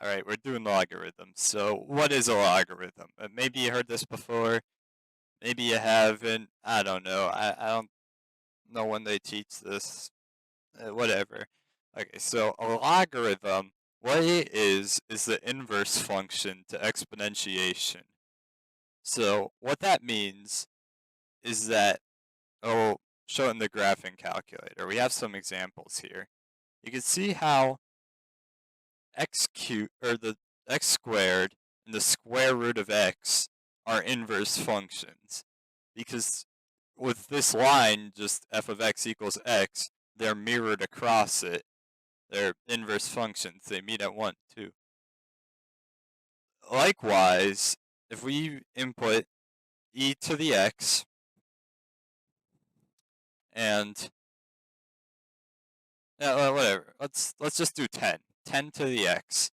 All right, we're doing logarithms. So what is a logarithm? Maybe you heard this before. Maybe you haven't. I don't know. I don't know when they teach this. Whatever. Okay, so a logarithm, what it is the inverse function to exponentiation. So what that means is that, oh, show it in the graphing calculator. We have some examples here. You can see how the x squared and the square root of x are inverse functions. Because with this line, just f of x equals x, they're mirrored across it. They're inverse functions. They meet at 1, 2. Likewise, if we input e to the x and whatever, let's just do 10. 10 to the x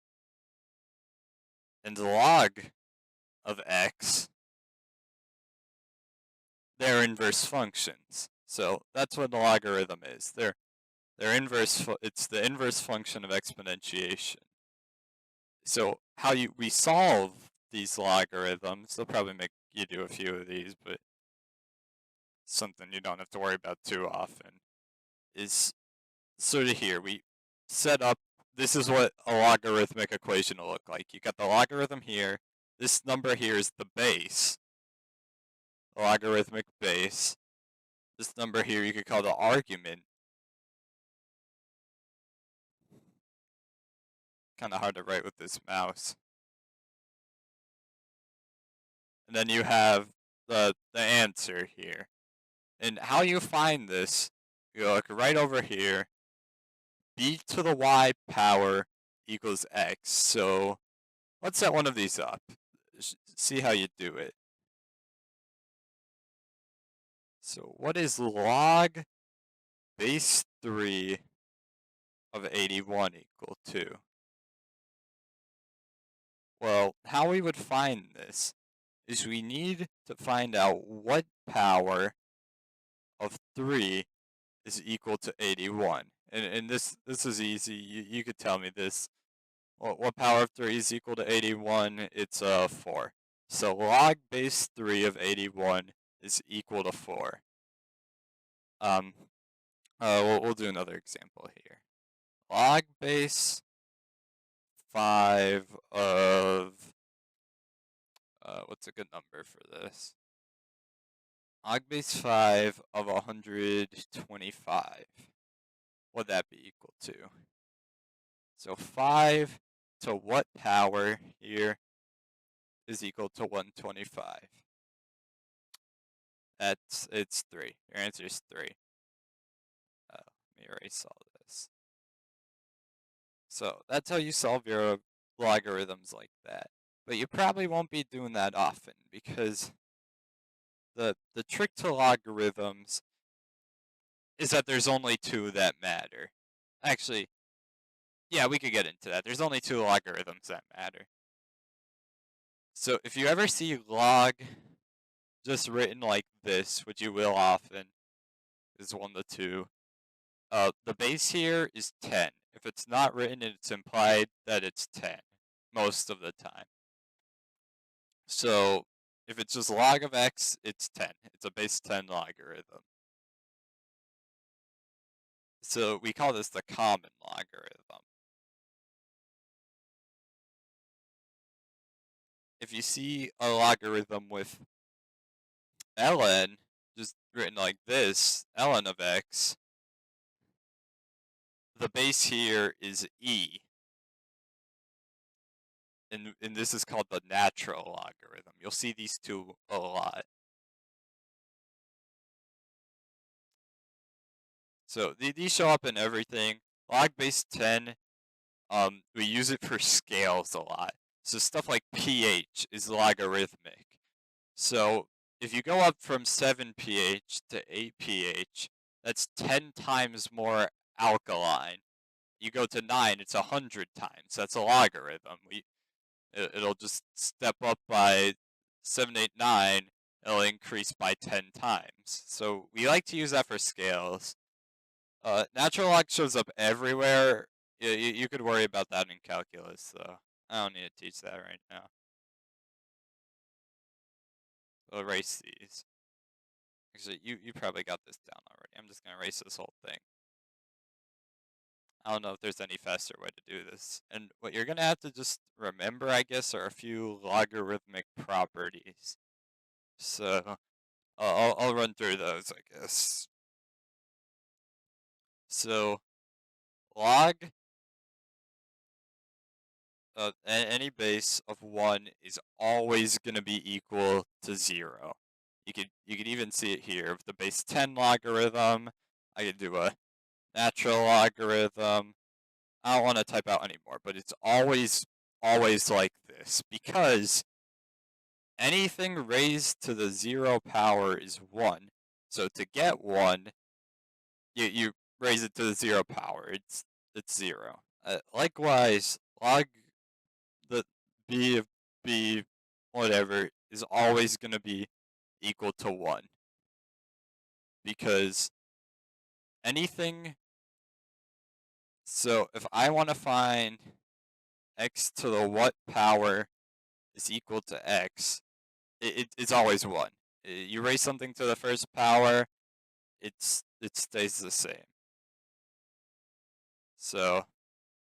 and the log of x, they're inverse functions. So that's what the logarithm is. They're inverse. It's the inverse function of exponentiation. So how we solve these logarithms? They'll probably make you do a few of these, but something you don't have to worry about too often. Is sort of here we set up. This is what a logarithmic equation will look like. You got the logarithm here. This number here is the base. Logarithmic base. This number here you could call the argument. Kind of hard to write with this mouse. And then you have the answer here. And how you find this, you look right over here. B to the y power equals x. So let's set one of these up. See how you do it. So what is log base 3 of 81 equal to? Well, how we would find this is we need to find out what power of 3 is equal to 81. And this is easy. You could tell me this. Well, what power of 3 is equal to 81? It's 4. So log base 3 of 81 is equal to 4. We'll do another example here. Log base 5 of what's a good number for this? Log base 5 of 125. What'd that be equal to? So 5 to what power here is equal to 125? It's 3. Your answer is 3. Let me erase all this. So that's how you solve your logarithms like that. But you probably won't be doing that often because the trick to logarithms is that there's only 2 that matter. Actually, yeah, we could get into that. There's only 2 logarithms that matter. So if you ever see log just written like this, which you will often, is 1 to 2, the base here is 10. If it's not written, it's implied that it's 10 most of the time. So if it's just log of x, it's 10. It's a base 10 logarithm. So we call this the common logarithm. If you see a logarithm with ln, just written like this, ln of x, the base here is e. And this is called the natural logarithm. You'll see these two a lot. So these show up in everything. Log base 10, we use it for scales a lot. So stuff like pH is logarithmic. So if you go up from 7 pH to 8 pH, that's 10 times more alkaline. You go to 9, it's 100 times. That's a logarithm. It'll just step up by 7, 8, 9. It'll increase by 10 times. So we like to use that for scales. Natural log shows up everywhere. You could worry about that in calculus, though. I don't need to teach that right now. We'll erase these. Actually, you probably got this down already. I'm just gonna erase this whole thing. I don't know if there's any faster way to do this. And what you're gonna have to just remember, I guess, are a few logarithmic properties. So I'll run through those, I guess. So log any base of 1 is always going to be equal to 0. You could even see it here with the base 10 logarithm. I could do a natural logarithm. I don't want to type out anymore, but it's always like this because anything raised to the 0 power is 1. So to get 1, you raise it to the 0 power. It's 0. Likewise, log the b of b whatever is always going to be equal to 1 because anything. So if I want to find x to the what power is equal to x, it's always 1. You raise something to the first power, it stays the same. So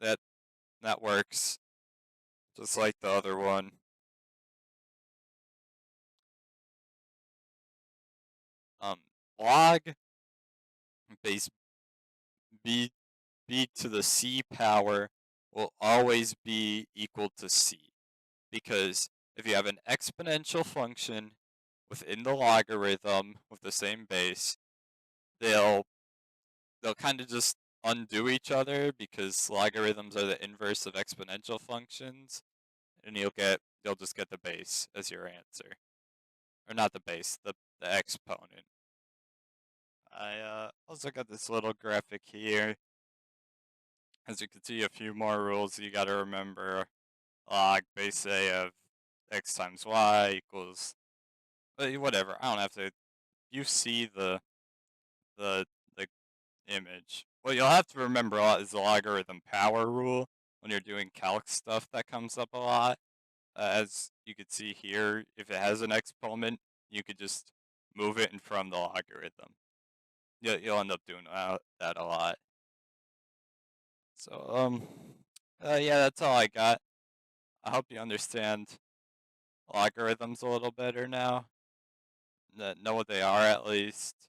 that works just like the other one. Log base b to the c power will always be equal to c because if you have an exponential function within the logarithm with the same base, they'll kind of just undo each other because logarithms are the inverse of exponential functions, and you'll just get the base as your answer, or not the base, the exponent. I also got this little graphic here. As you can see, a few more rules you got to remember. Log base a of x times y equals, whatever. I don't have to. You see the the image. What you'll have to remember a lot is the logarithm power rule when you're doing calc stuff. That comes up a lot. As you can see here, if it has an exponent, you could just move it in from the logarithm. You'll end up doing that a lot. So yeah, that's all I got. I hope you understand logarithms a little better now. Know what they are at least.